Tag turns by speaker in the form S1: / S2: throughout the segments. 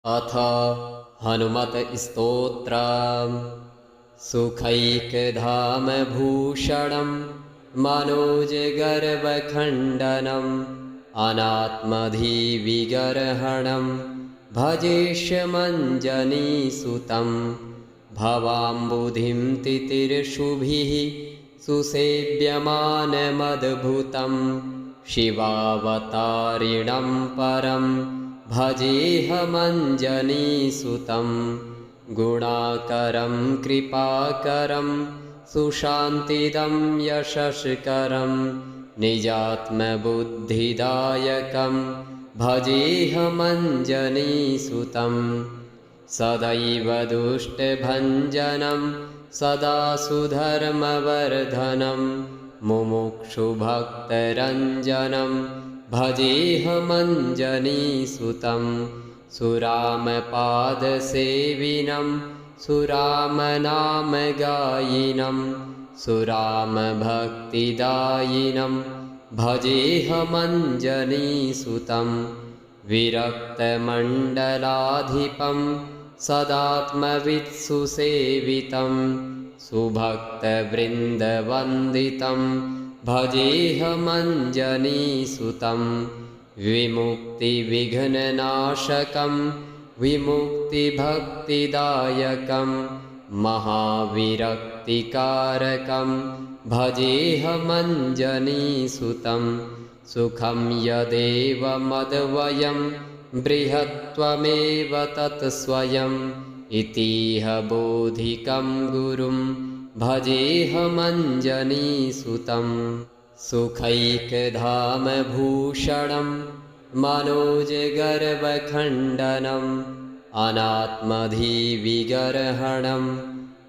S1: अथ हनुमत्स्तोत्रम्। सुखैकधामभूषणं मनोजगर्वखण्डनम् अनात्मधिविगर्हणं भजेष्यमञ्जनीसुतं। भवाम्बुधिं तितिर्षुभिः सुसेव्यमानमद्भुतं। शिवावतारिणं परं भजेऽहमञ्जनीसुतं। गुणाकरं कृपाकरं सुशान्तिदं यशस्करं निजात्मबुद्धिदायकं भजेऽहमञ्जनीसुतं। सदैव दुष्टभञ्जनं सदा सुधर्मवर्धनं मुमुक्षुभक्तरञ्जनं भजेऽहमञ्जनीसुतं। सुरामपादसेविनं सुरामनामगायिनं सुरामभक्तिदायिनं भजेऽहमञ्जनीसुतं। विरक्तमण्डलाधिपं सदात्मवित्सुसेवितं सुभक्तवृन्दवन्दितं भजेऽहमञ्जनीसुतं। विमुक्तिविघ्ननाशकं विमुक्तिभक्तिदायकं महाविरक्तिकारकं भजेऽहमञ्जनीसुतं। सुखं यदेव मद्वयं बृहत्त्वमेव तत्स्वयम् इतीह बोधिकं गुरुं भजेऽहमञ्जनीसुतं। सुखैकधामभूषणं मनोजगर्वखण्डनम् अनात्मधिविगर्हणं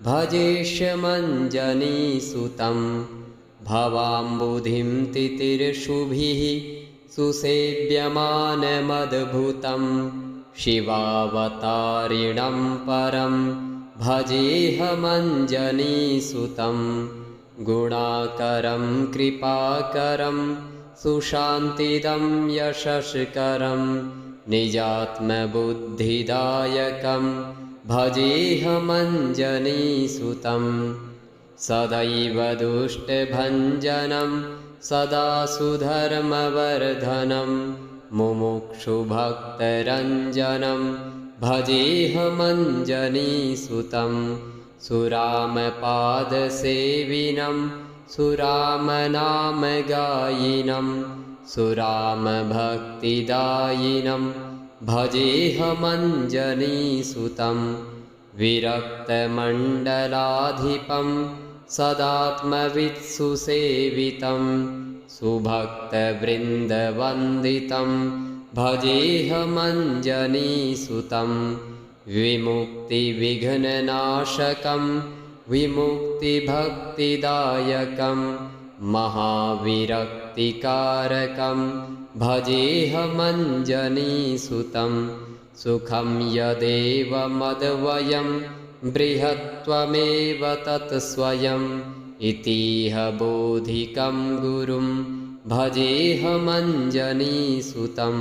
S1: भजेष्यमञ्जनीसुतं। भवाम्बुधिं तितिर्षुभिः सुसेव्यमानमद्भुतं। शिवावतारिणं परं भजेऽहमञ्जनीसुतं। गुणाकरं कृपाकरं सुशान्तिदं यशस्करं निजात्मबुद्धिदायकं भजेऽहमञ्जनीसुतं। सदैव दुष्टभञ्जनं सदा सुधर्मवर्धनं मुमुक्षुभक्तरञ्जनं भजेऽहमञ्जनीसुतं। सुरामपादसेविनं सुरामनामगायिनं सुरामभक्तिदायिनं भजेऽहमञ्जनीसुतं। विरक्तमण्डलाधिपं सदात्मवित्सुसेवितं सुभक्तवृन्दवन्दितं भजेऽहमञ्जनीसुतं। विमुक्तिविघ्ननाशकं विमुक्तिभक्तिदायकं महाविरक्तिकारकं भजेऽहमञ्जनीसुतं। सुखं यदेव मद्वयं बृहत्त्वमेव तत्स्वयम् इतीह बोधिकं गुरुं भजेऽहमञ्जनीसुतं।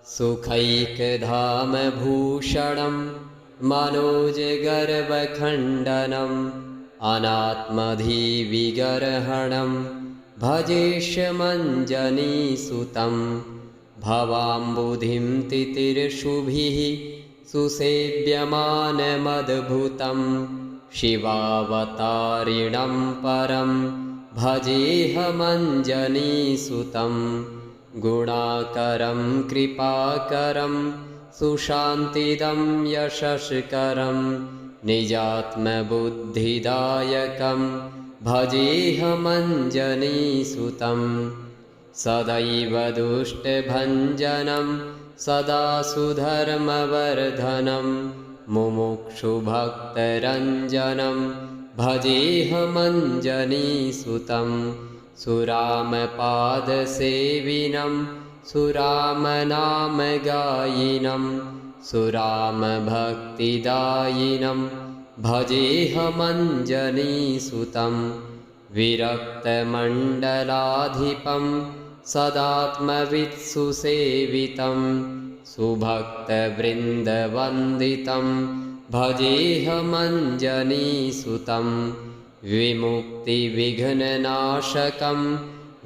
S1: सुखैकधामभूषणं मनोजगर्वखण्डनम् अनात्मधिविगर्हणं भजेष्यमञ्जनीसुतं। भवाम्बुधिं तितिर्षुभिः सुसेव्यमानमद्भुतं। शिवावतारिणं परं भजेऽहमञ्जनीसुतं। गुणाकरं कृपाकरं सुशान्तिदं यशस्करं निजात्मबुद्धिदायकं भजेऽहमञ्जनीसुतं। सदैव दुष्टभञ्जनं सदा सुधर्मवर्धनं मुमुक्षुभक्तरञ्जनं भजेऽहमञ्जनीसुतं। सुरामपादसेविनं सुरामनामगायिनं सुरामभक्तिदायिनं भजेऽहमञ्जनीसुतं। विरक्तमण्डलाधिपं सदात्मवित्सुसेवितं सुभक्तवृन्दवन्दितं भजेऽहमञ्जनीसुतं विमुक्तिविघ्ननाशकं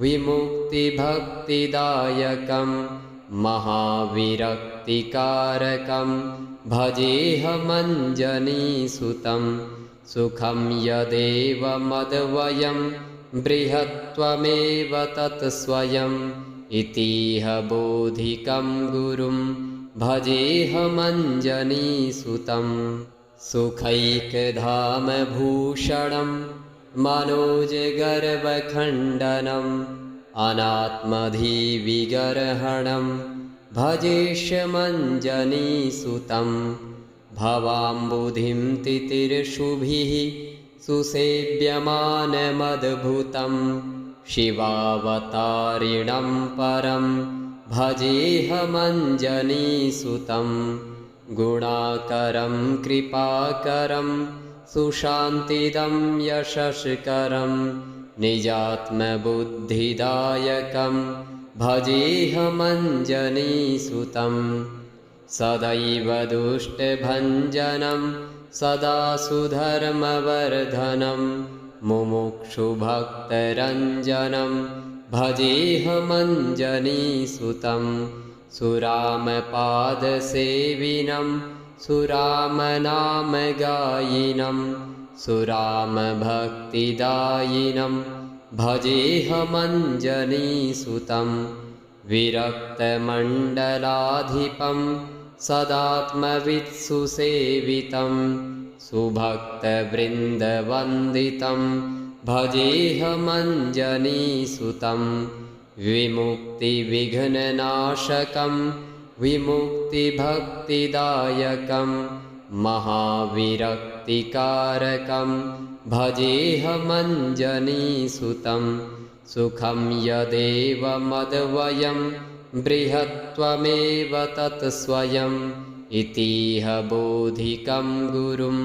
S1: विमुक्तिभक्तिदायकं महाविरक्तिकारकं भजेऽहमञ्जनीसुतं सुखं यदेवमद्वयं बृहत्त्वमेव तत्स्वयम् इतीह बोधिकं गुरुं भजेऽहमञ्जनीसुतं सुखैकधामभूषणं मनोजगर्वखण्डनम् अनात्मधिविगर्हणं भजेष्यमञ्जनीसुतं भवाम्बुधिं तितिर्षुभिः सुसेव्यमानमद्भुतं शिवावतारिणं परं भजेऽहमञ्जनीसुतं गुणाकरं कृपाकरं सुशान्तिदं यशस्करं निजात्मबुद्धिदायकं भजेऽहमञ्जनीसुतं सदैव दुष्टभञ्जनं सदा सुधर्मवर्धनं मुमुक्षुभक्तरञ्जनं भजेऽहमञ्जनीसुतं सुरामपादसेविनं सुरामनामगायिनं सुरामभक्तिदायिनं भजेऽहमञ्जनीसुतं विरक्तमण्डलाधिपं सदात्मवित्सुसेवितं सुभक्तवृन्दवन्दितं भजेऽहमञ्जनीसुतं विमुक्तिविघ्ननाशकं विमुक्तिभक्तिदायकं महाविरक्तिकारकं भजेऽहमञ्जनीसुतं सुखं यदेवमद्वयं बृहत्त्वमेव तत्स्वयम् इतीह बोधिकं गुरुं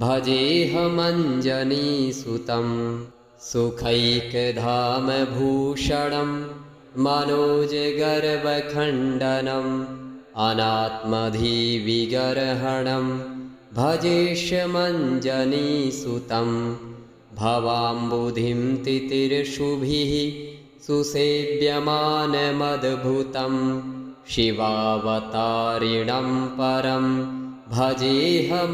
S1: भजेऽहमञ्जनीसुतं सुखैकधामभूषणं मनोजगर्वखण्डनम् अनात्मधिविगर्हणं भजेष्यमञ्जनीसुतं भवाम्बुधिं तितिर्षुभिः सुसेव्यमानमद्भुतं शिवावतारिणं परं भजेऽहमञ्जनीसुतं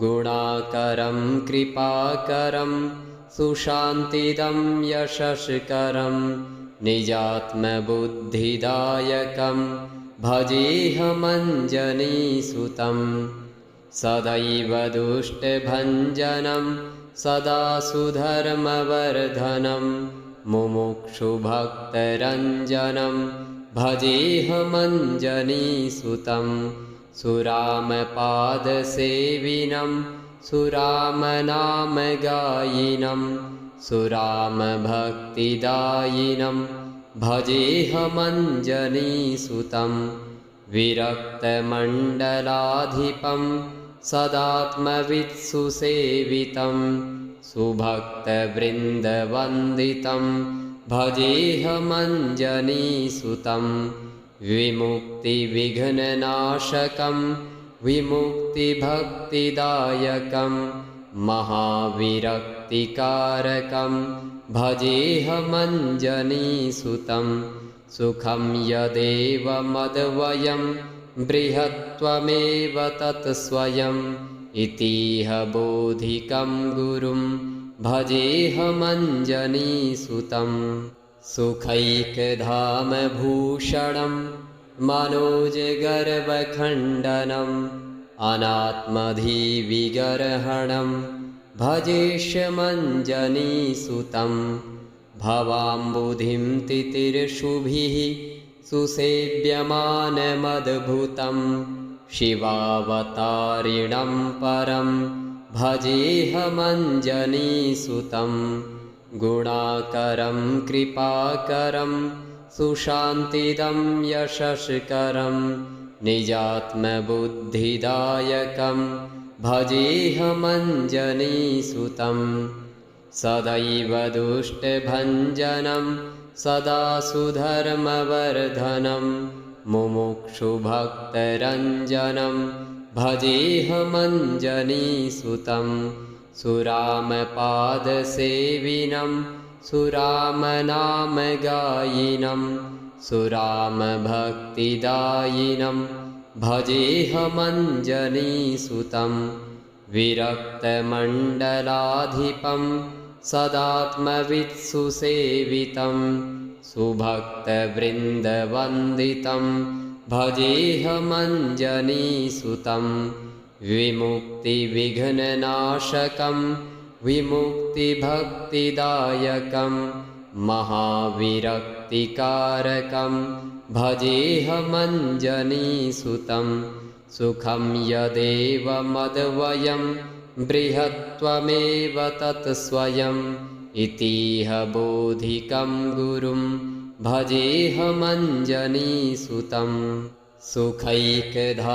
S1: गुणाकरं कृपाकरं सुशान्तिदं यशस्करं निजात्मबुद्धिदायकं भजेऽहमञ्जनीसुतं सदैव दुष्टभञ्जनं सदा सुधर्मवर्धनं मुमुक्षुभक्तरञ्जनं भजेऽहमञ्जनीसुतं सुरामपादसेविनं सुरामनामगायिनं सुरामभक्तिदायिनं भजेऽहमञ्जनीसुतं विरक्तमण्डलाधिपं सदात्मवित्सुसेवितं सुभक्तवृन्दवन्दितं भजेऽहमञ्जनीसुतं विमुक्तिविघ्ननाशकं विमुक्तिभक्तिदायकं महाविरक्तिकारकं भजेऽहमञ्जनीसुतं सुखं यदेवमद्वयं बृहत्त्वमेव तत्स्वयम् इतीह बोधिकं गुरुं भजेऽहमञ्जनीसुतं सुखैकधामभूषणं मनोजगर्वखण्डनम् अनात्मधिविगर्हणं भजेष्यमञ्जनीसुतं भवाम्बुधिं तितिर्षुभिः सुसेव्यमानमद्भुतं शिवावतारिणं परं भजेऽहमञ्जनीसुतं गुणाकरं कृपाकरं सुशान्तिदं यशस्करं निजात्मबुद्धिदायकं भजेऽहमञ्जनीसुतं सदैव दुष्टभञ्जनं सदा सुधर्मवर्धनं मुमुक्षुभक्तरञ्जनं भजेऽहमञ्जनीसुतं सुरामपादसेविनं सुरामनामगायिनं सुरामभक्तिदायिनं भजेऽहमञ्जनीसुतं विरक्तमण्डलाधिपं सदात्मवित्सुसेवितं सुभक्तवृन्दवन्दितं भजेऽहमञ्जनीसुतं विमुक्तिविघ्ननाशकं विमुक्तिभक्तिदायकं महाविरक्तिकारकं भजेऽहमञ्जनीसुतं सुखं यदेव मद्वयं बृहत्त्वमेव तत् स्वयम् इतीह बोधिकं गुरुं भजेऽहमञ्जनीसुतं सुखैकधामभूषणं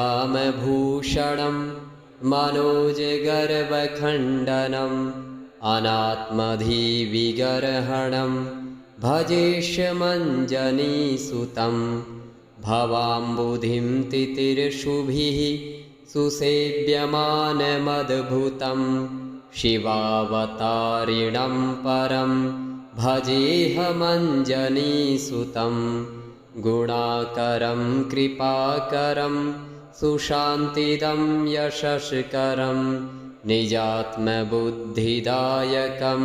S1: मनोजगर्वखण्डनम् अनात्मधिविगर्हणं भजेष्यमञ्जनीसुतं भवाम्बुधिं तितिर्षुभिः सुसेव्यमानमद्भुतं शिवावतारिणं परं भजेऽहमञ्जनीसुतं गुणाकरं कृपाकरं सुशान्तिदं यशस्करं निजात्मबुद्धिदायकं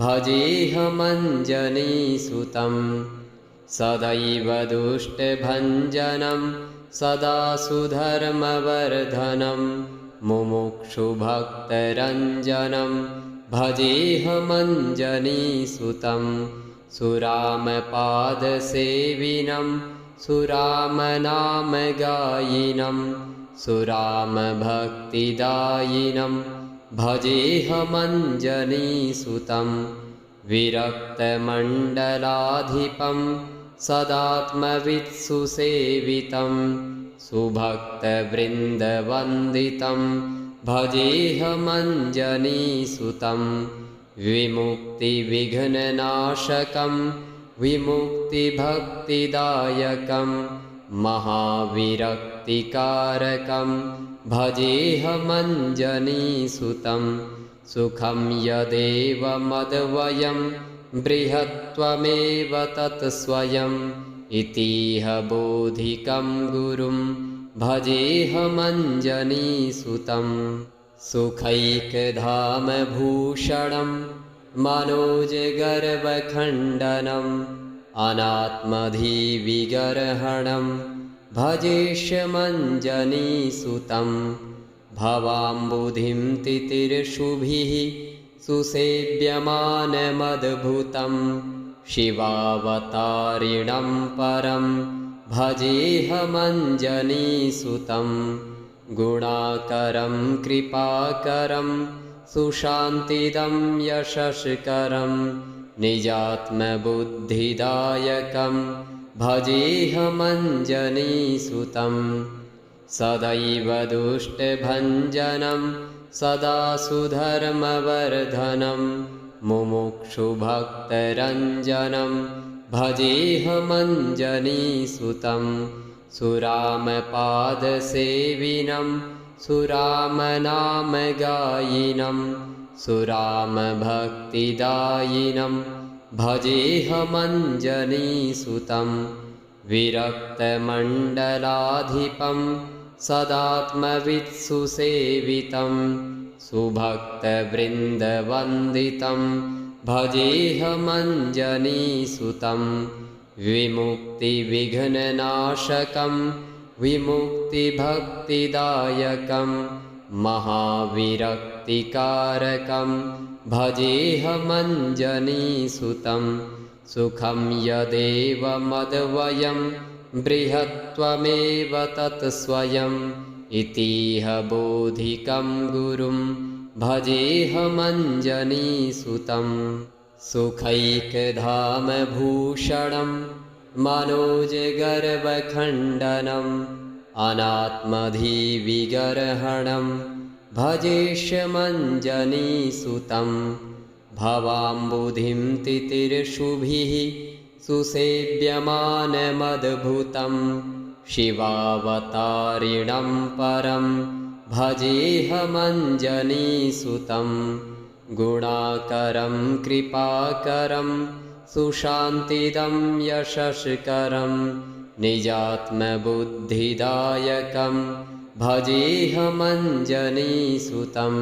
S1: भजेऽहमञ्जनीसुतं सदैव दुष्टभञ्जनं सदा सुधर्मवर्धनं मुमुक्षुभक्तरञ्जनं भजेऽहमञ्जनीसुतं सुरामपादसेविनं सुरामनामगायिनं सुरामभक्तिदायिनं भजेऽहमञ्जनीसुतं विरक्तमण्डलाधिपं सदात्मवित्सुसेवितं सुभक्तवृन्दवन्दितं भजेऽहमञ्जनीसुतं विमुक्तिविघ्ननाशकं विमुक्तिभक्तिदायकं महाविरक्तिकारकं भजेऽहमञ्जनीसुतं सुखं यदेव मद्वयं बृहत्त्वमेव तत् स्वयम् इतीह बोधिकं गुरुं भजेऽहमञ्जनीसुतं सुखैकधामभूषणं मनोजगर्वखण्डनम् अनात्मधिविगर्हणं भजेष्यमञ्जनीसुतं भवाम्बुधिं तितिर्षुभिः सुसेव्यमानमद्भुतं शिवावतारिणं परं भजेऽहमञ्जनीसुतं गुणाकरं कृपाकरं सुशान्तिदं यशस्करं निजात्मबुद्धिदायकं भजेऽहमञ्जनीसुतं सदैव दुष्टभञ्जनं सदा सुधर्मवर्धनं मुमुक्षुभक्तरञ्जनं भजेऽहमञ्जनीसुतं सुरामपादसेविनं सुरामनामगायिनं सुरामभक्तिदायिनं भजेऽहमञ्जनीसुतं विरक्तमण्डलाधिपं सदात्मवित्सुसेवितं सुभक्तवृन्दवन्दितं भजेऽहमञ्जनीसुतं विमुक्तिविघ्ननाशकं विमुक्तिभक्तिदायकं महाविरक्तिकारकं भजेऽहमञ्जनीसुतं सुखं यदेव मद्वयं बृहत्त्वमेव तत् स्वयम् इतीह बोधिकं गुरुं भजेऽहमञ्जनीसुतं सुखैकधामभूषणं मनोजगर्वखण्डनम् अनात्मधिविगर्हणं भजेष्यमञ्जनीसुतं भवाम्बुधिं तितिर्षुभिः सुसेव्यमानमद्भुतं शिवावतारिणं परं भजेऽहमञ्जनीसुतं गुणाकरं कृपाकरं सुशान्तिदं यशस्करं निजात्मबुद्धिदायकं भजेऽहमञ्जनीसुतं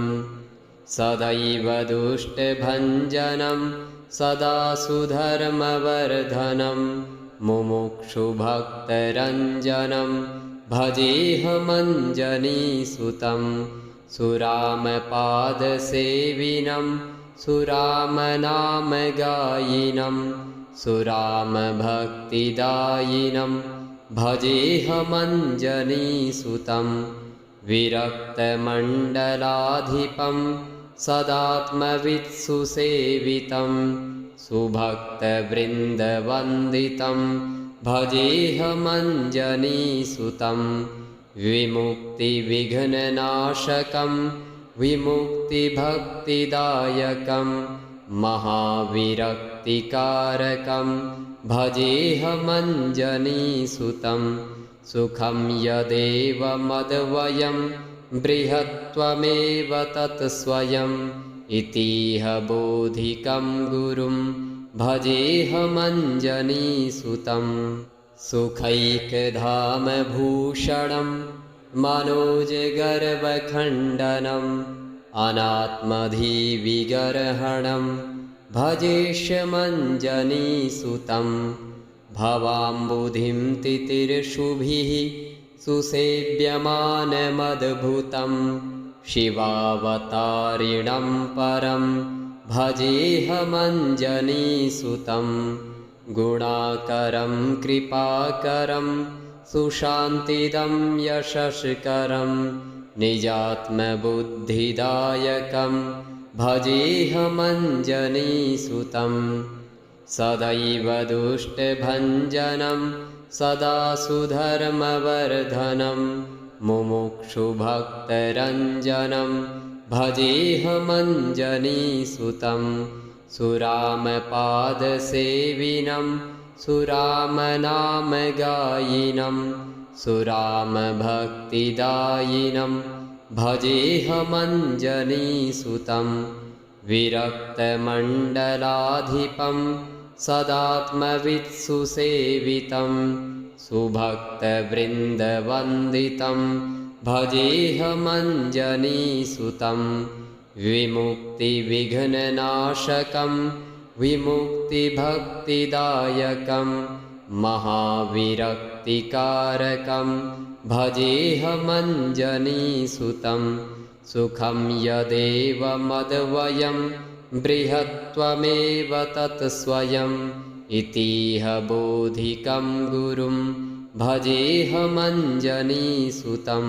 S1: सदैव दुष्टभञ्जनं सदा सुधर्मवर्धनं मुमुक्षुभक्तरञ्जनं भजेऽहमञ्जनीसुतं सुरामपादसेविनं सुरामनामगायिनं सुरामभक्तिदायिनं भजेऽहमञ्जनीसुतं विरक्तमण्डलाधिपं सदात्मवित्सुसेवितं सुभक्तवृन्दवन्दितं भजेऽहमञ्जनीसुतं विमुक्तिविघ्ननाशकं विमुक्तिभक्तिदायकं महाविरक्तिकारकं भजेऽहमञ्जनीसुतं सुखं यदेवमद्वयं बृहत्त्वमेव तत्स्वयम् इतीह बोधिकं गुरुं भजेऽहमञ्जनीसुतं सुखैकधामभूषणं मनोजगर्वखण्डनम् अनात्मधिविगर्हणं भजेष्यमञ्जनीसुतं भवाम्बुधिं तितिर्षुभिः सुसेव्यमानमद्भुतं शिवावतारिणं परं भजेऽहमञ्जनीसुतं गुणाकरं कृपाकरं सुशान्तिदं यशस्करं निजात्मबुद्धिदायकं भजेऽहमञ्जनीसुतं सदैव दुष्टभञ्जनं सदा सुधर्मवर्धनं मुमुक्षुभक्तरञ्जनं भजेऽहमञ्जनीसुतं सुरामपादसेविनं सुरामनामगायिनं सुरामभक्तिदायिनं भजेऽहमञ्जनीसुतं विरक्तमण्डलाधिपं सदात्मवित्सुसेवितं सुभक्तवृन्दवन्दितं भजेऽहमञ्जनीसुतं विमुक्तिविघ्ननाशकं विमुक्तिभक्तिदायकं महाविरक्तिकारकं भजेऽहमञ्जनीसुतं सुखं यदेवमद्वयं बृहत्त्वमेव तत्स्वयम् इतीह बोधिकं गुरुं भजेऽहमञ्जनीसुतं